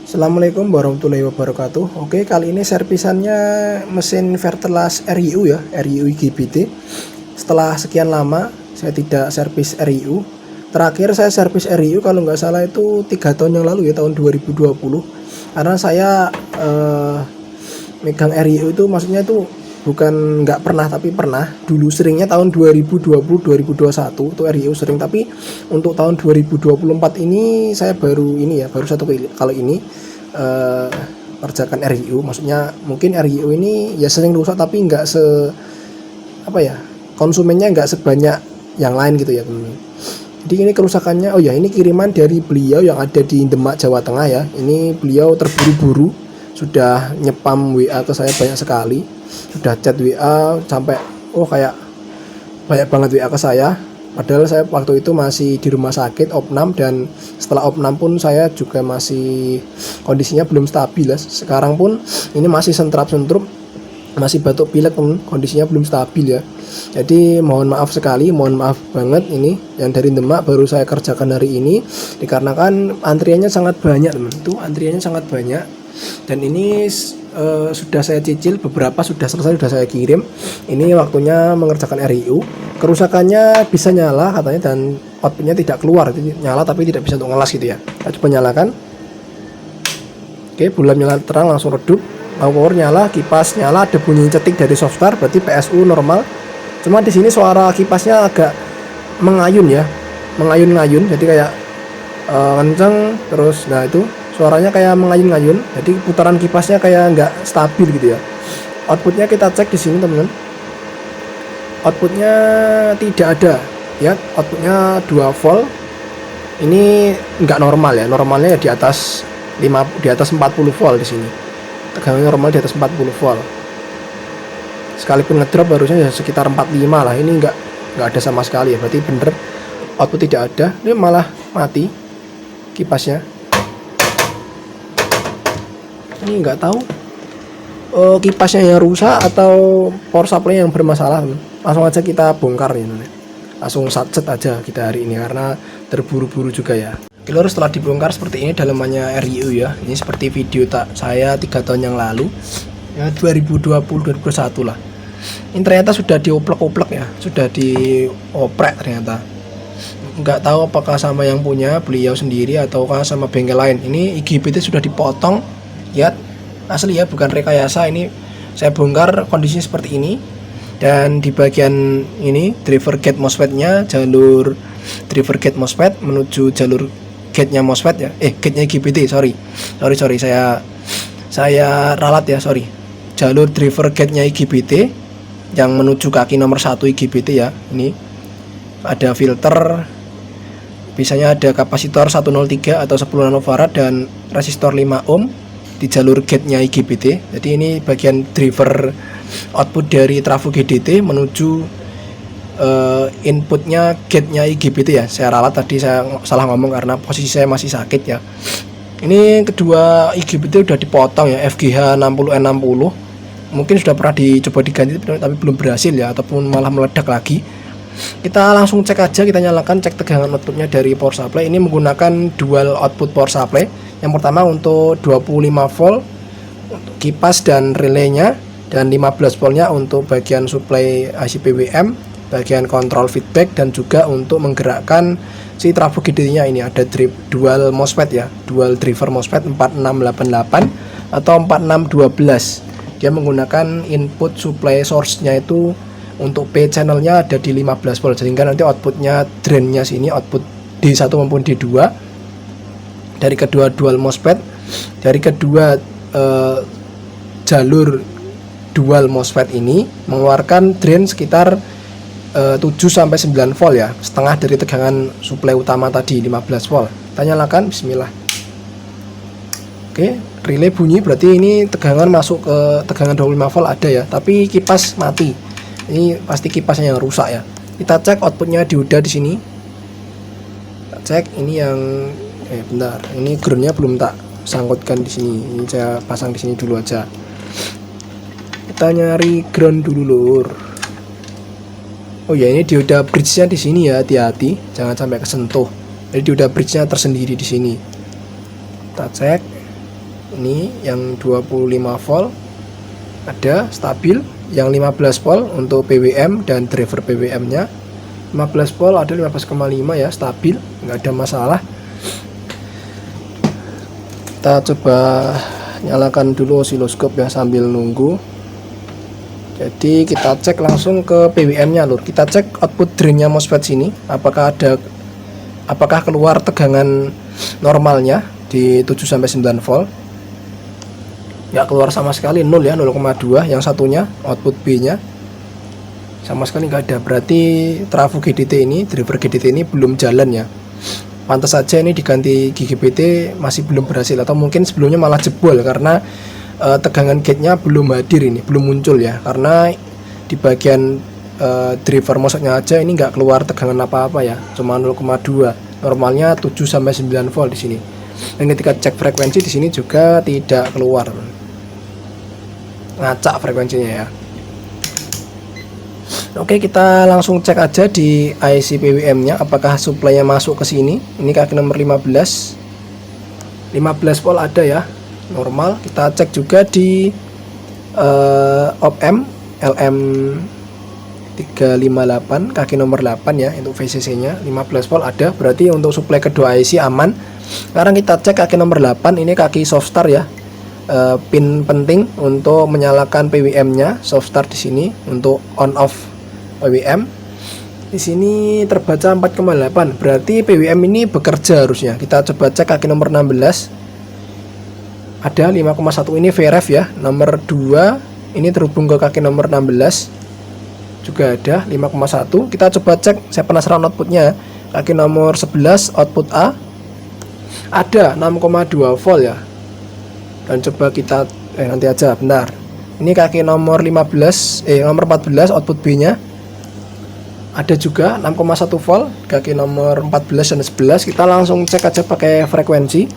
Assalamualaikum warahmatullahi wabarakatuh. Oke, kali ini servisannya mesin Vertelas RIU ya, RIU IGBT. Setelah sekian lama saya tidak servis RIU. Terakhir saya servis RIU kalau nggak salah itu 3 tahun yang lalu ya, tahun 2020. Karena saya megang RIU itu maksudnya itu bukan nggak pernah, tapi pernah dulu, seringnya tahun 2020 2021 itu RIU sering, tapi untuk tahun 2024 ini saya baru satu kali ini kerjakan RIU. Maksudnya mungkin RIU ini ya sering rusak, tapi nggak konsumennya nggak sebanyak yang lain gitu ya teman-teman. Jadi ini kerusakannya, ini kiriman dari beliau yang ada di Demak, Jawa Tengah ya. Ini beliau terburu-buru sudah nyepam WA ke saya banyak sekali, sudah chat WA sampai kayak banyak banget WA ke saya. Padahal saya waktu itu masih di rumah sakit opnam, dan setelah opnam pun saya juga masih kondisinya belum stabil ya. Sekarang pun ini masih sentrup-sentrup, masih batuk pilek teman, kondisinya belum stabil ya. Jadi mohon maaf sekali, mohon maaf banget, ini yang dari Demak baru saya kerjakan hari ini dikarenakan antriannya sangat banyak teman. Itu antriannya sangat banyak, dan ini sudah saya cicil, beberapa sudah selesai, sudah saya kirim. Ini waktunya mengerjakan RIU. Kerusakannya bisa nyala katanya, dan outputnya tidak keluar. Jadi nyala tapi tidak bisa untuk ngelas gitu ya. Kita coba nyalakan. Oke, bulan nyala terang, langsung redup. Power nyala, kipas nyala, ada bunyi cetik dari software, berarti PSU normal. Cuma di sini suara kipasnya agak mengayun ya, mengayun-ngayun, jadi kayak kenceng terus. Nah itu suaranya kayak mengayun-ngayun, jadi putaran kipasnya kayak nggak stabil gitu ya. Outputnya kita cek di sini teman-teman. Outputnya tidak ada ya, outputnya 2 volt. Ini nggak normal ya, normalnya ya di atas 40 volt di sini. Tegangan normal di atas 40 volt. Sekalipun ngedrop harusnya ya sekitar 45 lah. Ini nggak ada sama sekali ya, berarti bener output tidak ada. Ini malah mati kipasnya. Ini nggak tahu kipasnya yang rusak atau power supply yang bermasalah. Langsung aja kita bongkar ya, langsung satset aja kita hari ini karena terburu-buru juga ya. Lalu setelah dibongkar seperti ini dalamannya RIU ya. Ini seperti video saya 3 tahun yang lalu ya, 2020-2021 lah. Ini ternyata sudah dioplek-oplek ya, sudah dioprek ternyata. Nggak tahu apakah sama yang punya beliau sendiri ataukah sama bengkel lain. Ini IGBT sudah dipotong ya, asli ya, bukan rekayasa. Ini saya bongkar kondisinya seperti ini. Dan di bagian ini driver gate MOSFET-nya, jalur driver gate MOSFET menuju jalur gate-nya MOSFET ya, gate-nya IGBT, sorry saya ralat ya, jalur driver gate-nya IGBT yang menuju kaki nomor 1 IGBT ya. Ini ada filter, biasanya ada kapasitor 103 atau 10 nanofarad dan resistor 5 ohm di jalur gate-nya IGBT. Jadi ini bagian driver output dari trafo GDT menuju inputnya gate-nya IGBT ya. Saya ralat tadi, saya salah ngomong karena posisi saya masih sakit ya. Ini kedua IGBT udah dipotong ya, FGH 60N60. Mungkin sudah pernah dicoba diganti tapi belum berhasil ya, ataupun malah meledak lagi. Kita langsung cek aja, kita nyalakan, cek tegangan outputnya dari power supply. Ini menggunakan dual output power supply. Yang pertama untuk 25 volt untuk kipas dan relaynya, dan 15 voltnya untuk bagian supply IC PWM, bagian kontrol feedback, dan juga untuk menggerakkan si trafo GDT-nya. Ini ada dual MOSFET ya, dual driver MOSFET 4688 atau 4612. Dia menggunakan input supply source-nya itu untuk P channel-nya ada di 15 volt, sehingga nanti outputnya drain-nya sini, output D1 maupun D2 dari kedua dual MOSFET, dari kedua jalur dual MOSFET ini mengeluarkan drain sekitar 7-9 volt ya, setengah dari tegangan suplai utama tadi 15 volt. Kita nyalakan, bismillah. Oke, relay bunyi, berarti ini tegangan masuk ke tegangan 25 volt ada ya, tapi kipas mati. Ini pasti kipasnya yang rusak ya. Kita cek outputnya dioda di sini. Kita cek ini yang bentar, ini groundnya belum tak sangkutkan di sini. Ini saya pasang di sini dulu aja. Kita nyari ground dulu lur. Ini dioda bridge-nya di sini ya, hati-hati, jangan sampai kesentuh. Jadi dioda bridge-nya tersendiri di sini. Kita cek. ini yang 25 volt ada stabil, yang 15 volt untuk PWM dan driver PWM nya 15 volt ada 15,5 ya, stabil, nggak ada masalah. Kita coba nyalakan dulu osiloskop ya sambil nunggu. Jadi kita cek langsung ke PWM nya lur. Kita cek output drain nya MOSFET sini, apakah keluar tegangan normalnya di 7-9 volt. Nggak keluar sama sekali, 0 ya, 0,2. Yang satunya output B nya sama sekali nggak ada, berarti trafo GDT ini, driver GDT ini belum jalan ya. Pantas saja ini diganti GGBT masih belum berhasil, atau mungkin sebelumnya malah jebol karena tegangan gate-nya belum hadir, ini belum muncul ya, karena di bagian driver MOSFET-nya aja ini nggak keluar tegangan apa-apa ya, cuma 0,2. Normalnya 7-9 volt di sini. Dan ketika cek frekuensi di sini juga tidak keluar, ngacak frekuensinya ya. Oke, kita langsung cek aja di IC PWM nya apakah suplainya masuk ke sini. Ini kaki nomor 15 volt ada ya, normal. Kita cek juga di op-amp LM 358 kaki nomor 8 ya, untuk VCC nya 15 volt ada, berarti untuk suplai kedua IC aman. Sekarang kita cek kaki nomor 8, ini kaki soft start ya, pin penting untuk menyalakan PWM nya, soft start di sini untuk on off PWM. Di sini terbaca 4,8, berarti PWM ini bekerja harusnya. Kita coba cek kaki nomor 16, ada 5,1, ini VRF ya. Nomor 2 ini terhubung ke kaki nomor 16 juga ada 5,1. Kita coba cek, saya penasaran outputnya. Kaki nomor 11 output A ada 6,2 volt ya. Dan coba kita nanti aja, bentar. Ini kaki nomor 14 output B nya ada juga 6,1 volt. Kaki nomor 14 dan 11 kita langsung cek aja pakai frekuensi.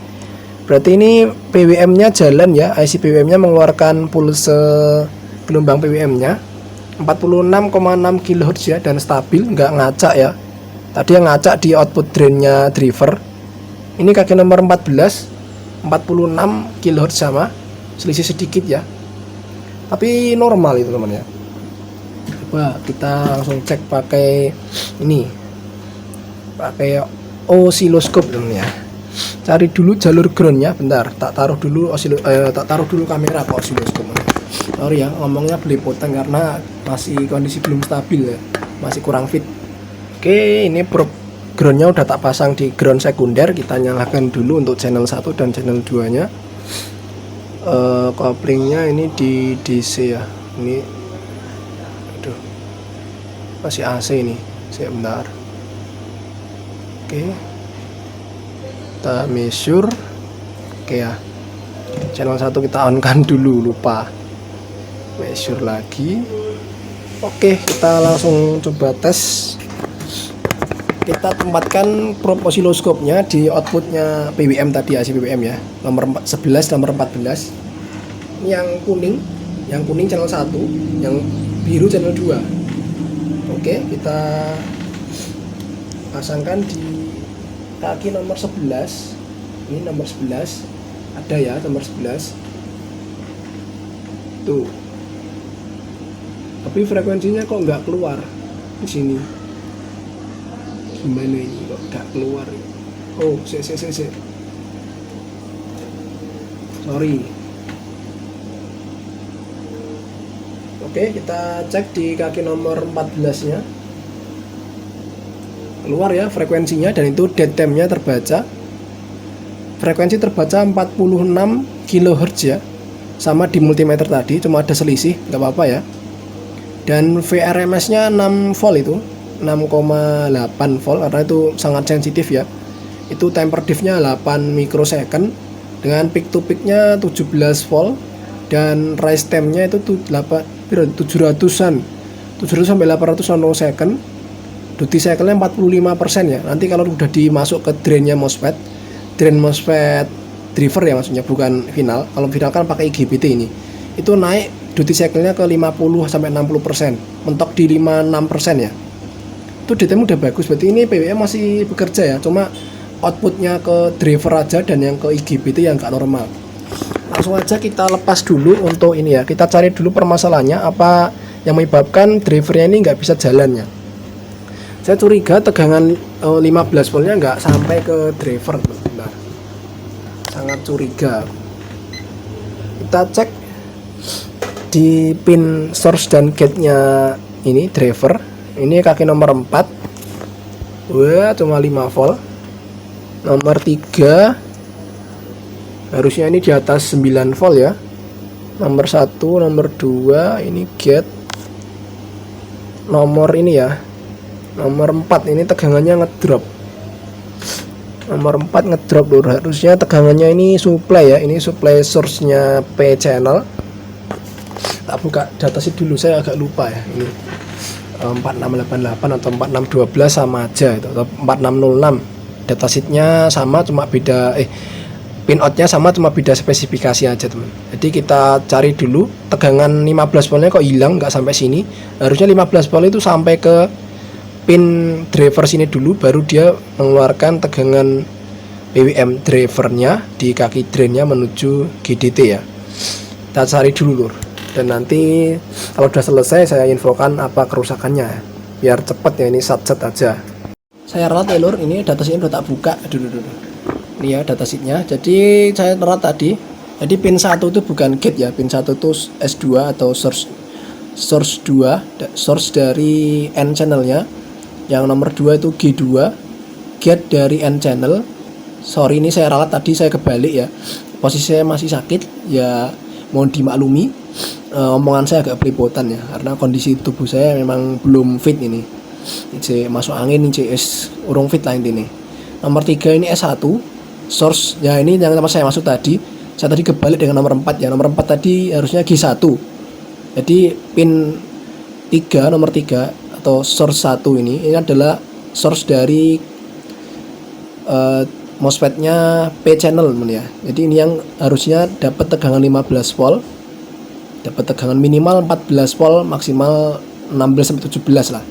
Berarti ini PWM nya jalan ya, IC PWM nya mengeluarkan pulse gelombang PWM nya 46,6 kHz ya, dan stabil, nggak ngacak ya. Tadi yang ngacak di output drain nya driver. Ini kaki nomor 14 46 kHz sama, selisih sedikit ya, tapi normal itu teman ya. Coba kita langsung cek pakai ini, pakai osiloskop teman ya. Cari dulu jalur groundnya, bentar, tak taruh dulu kamera ke osiloskop. Sorry ya, ngomongnya belepotan karena masih kondisi belum stabil ya, masih kurang fit. Oke, ini groundnya udah tak pasang di ground sekunder. Kita nyalakan dulu untuk channel 1 dan channel 2 nya. Koplingnya ini di DC ya, ini aduh, masih AC ini, sebentar. Oke, kita measure. Oke ya, channel 1 kita on kan dulu, lupa measure lagi. Oke, kita langsung coba tes. Kita tempatkan probe osiloskopnya di outputnya PWM tadi, IC PWM ya, nomor 11, nomor 14. Ini yang kuning channel 1, yang biru channel 2. Oke, kita pasangkan di kaki nomor 11. Ini nomor 11 ada ya, nomor 11 tuh, tapi frekuensinya kok nggak keluar di sini. Gimana ini kok nggak keluar? Oh, sorry. Oke, kita cek di kaki nomor 14 nya, keluar ya frekuensinya, dan itu dead time nya terbaca. Frekuensi terbaca 46 kHz ya, sama di multimeter tadi, cuma ada selisih, nggak apa-apa ya. Dan VRMS nya 6 volt, itu 6,8 volt, karena itu sangat sensitif ya. Itu temper diff nya 8 mikrosecond dengan peak to peak nya 17 volt, dan rise time nya itu 700-an 700 sampai 800 nanosecond. Duty cycle nya 45% ya. Nanti kalau udah dimasuk ke drainnya MOSFET, drain MOSFET driver ya maksudnya, bukan final. Kalau final kan pakai IGBT ini, itu naik duty cycle-nya ke 50 sampai 60%, mentok di 56% ya. Itu DTM udah bagus, berarti ini PWM masih bekerja ya, cuma outputnya ke driver aja dan yang ke IGBT yang nggak normal. Langsung aja kita lepas dulu untuk ini ya, kita cari dulu permasalahannya apa yang menyebabkan drivernya ini nggak bisa jalannya. Saya curiga tegangan 15 voltnya nggak sampai ke driver, benar. Sangat curiga. Kita cek di pin source dan gate-nya ini driver. Ini kaki nomor 4. Wah, cuma 5 volt. Nomor 3 harusnya ini di atas 9 volt ya. Nomor 1, nomor 2 ini gate. Nomor ini ya. Nomor 4 ini tegangannya ngedrop. Nomor 4 ngedrop lur. Harusnya tegangannya ini supply ya. Ini supply source-nya P channel. Tak buka datasheet dulu, saya agak lupa ya. Ini 4688 atau 4612 sama aja itu, atau 4606. Datasheetnya sama, cuma beda pin outnya sama, cuma beda spesifikasi aja teman. Jadi kita cari dulu tegangan 15 voltnya kok hilang, nggak sampai sini. Harusnya 15 volt itu sampai ke pin driver sini dulu, baru dia mengeluarkan tegangan PWM drivernya di kaki drainnya menuju GDT ya. Kita cari dulu lur, dan nanti kalau udah selesai saya infokan apa kerusakannya biar cepet ya. Ini sat-set aja saya ralat ya lur. Ini datasheetnya udah tak buka dulu. Ini ya datasheetnya. Jadi saya ralat tadi, jadi pin 1 itu bukan gate ya, pin 1 itu S2 atau source 2, source dari N channelnya. Yang nomor 2 itu G2, gate dari N channel. Sorry, ini saya ralat tadi, saya kebalik ya, posisi saya masih sakit ya, mohon dimaklumi. Omongan saya agak belepotan ya, karena kondisi tubuh saya memang belum fit ini. Ini masuk angin, ini urung fit lah ini. Nomor 3 ini S1 source ya, ini yang tempat saya masuk tadi. Saya tadi kebalik dengan nomor 4 ya. Nomor 4 tadi harusnya G1. Jadi pin 3, nomor 3 atau source 1 ini adalah source dari MOSFET-nya P channel ya. Jadi ini yang harusnya dapat tegangan 15 volt, dapat tegangan minimal 14 volt, maksimal 16 sampai 17 lah.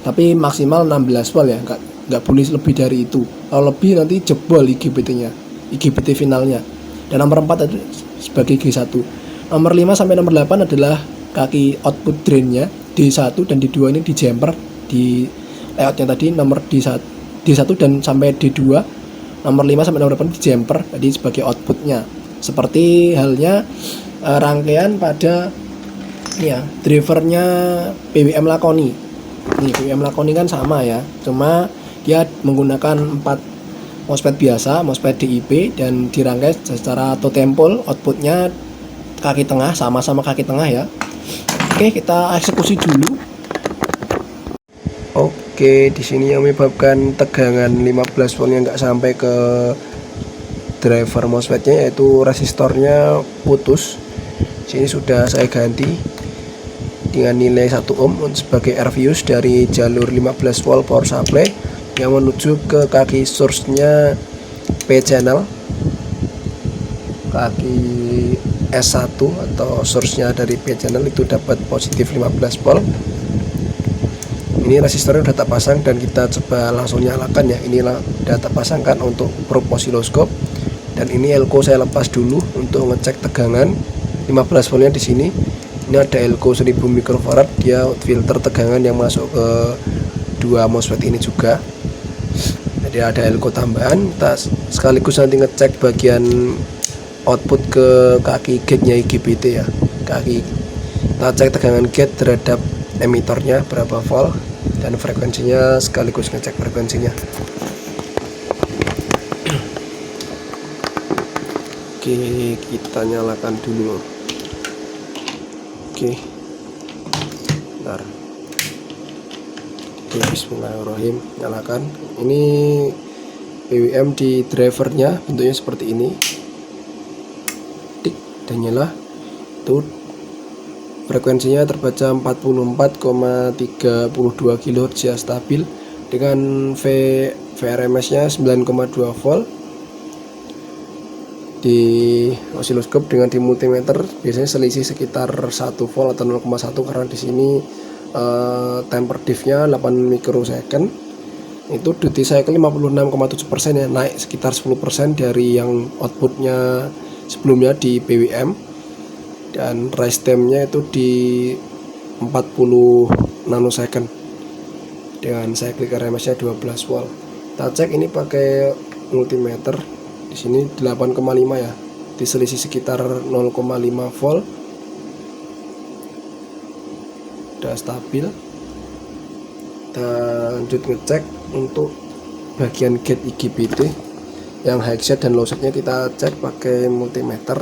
Tapi maksimal 16 volt ya, nggak boleh lebih dari itu. Kalau lebih nanti jebol IGBT-nya, IGBT finalnya. Dan nomor 4 itu sebagai G1. Nomor 5 sampai nomor 8 adalah kaki output drain-nya D1 dan D2, ini di jumper di layoutnya tadi. Nomor D1 dan sampai D2, nomor 5 sampai nomor 8 di jumper, jadi sebagai outputnya. Seperti halnya rangkaian pada ya drivernya PWM Lakoni. Nih PWM Lakoni kan sama ya, cuma dia menggunakan 4 MOSFET biasa, MOSFET DIP, dan dirangkai secara totem pole. Outputnya kaki tengah, sama-sama kaki tengah ya. Oke, kita eksekusi dulu. Oke, di sini yang menyebabkan tegangan 15 volt yang nggak sampai ke driver MOSFET-nya yaitu resistornya putus. Sini sudah saya ganti dengan nilai 1 ohm sebagai RVUs dari jalur 15 volt power supply yang menuju ke kaki source-nya P channel, kaki S1 atau source-nya dari P channel itu dapat positif 15 volt. Ini resistornya udah tak pasang dan kita coba langsung nyalakan ya. Inilah udah tak pasangkan untuk probe osiloskop, dan ini elko saya lepas dulu untuk ngecek tegangan 15 voltnya di sini. Ini ada elko 1000 mikrofarad, dia filter tegangan yang masuk ke 2 MOSFET ini juga. Jadi ada elko tambahan. Kita sekaligus nanti ngecek bagian output ke kaki gate-nya IGBT ya. Kita cek tegangan gate terhadap emitornya berapa volt dan frekuensinya, sekaligus ngecek frekuensinya. Oke, kita nyalakan dulu. Oke, bentar. Oke, bismillahirrahmanirrahim, nyalakan. Ini PWM di drivernya bentuknya seperti ini. Dan nyala. Itu frekuensinya terbaca 44,32 kHz ya, stabil dengan VRMS nya 9,2 volt. Di osiloskop dengan di multimeter biasanya selisih sekitar 1 volt atau 0,1, karena di sini temper diff-nya 8 mikrosecond. Itu duty cycle 56,7% ya, naik sekitar 10% dari yang outputnya sebelumnya di BWM, dan rise time-nya itu di 40 nanosecond dengan cyclic RMS-nya 12 volt. Kita cek ini pakai multimeter. Di sini 8,5 ya, diselisih sekitar 0,5 volt. Udah stabil. Kita lanjut ngecek untuk bagian gate IGBT yang high set dan low setnya. Kita cek pakai multimeter.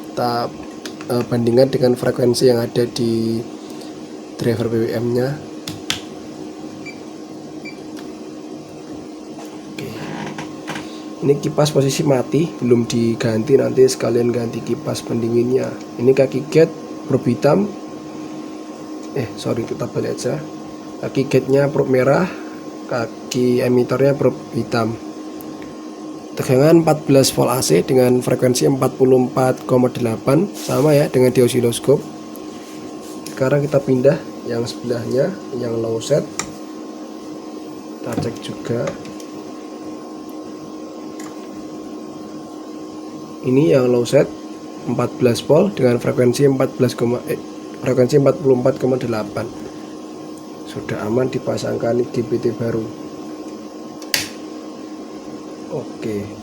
Kita bandingkan dengan frekuensi yang ada di driver BWM nya. Oke. Ini kipas posisi mati, belum diganti, nanti sekalian ganti kipas pendinginnya. Ini kaki gate probe hitam, kita balik aja. Kaki gate-nya probe merah, kaki emitornya probe hitam. Tegangan 14 volt AC dengan frekuensi 44,8, sama ya dengan di osiloskop. Sekarang kita pindah yang sebelahnya, yang low set. Kita cek juga. Ini yang low set 14 volt dengan frekuensi 44,8. Sudah aman dipasangkan IGBT baru. Oke.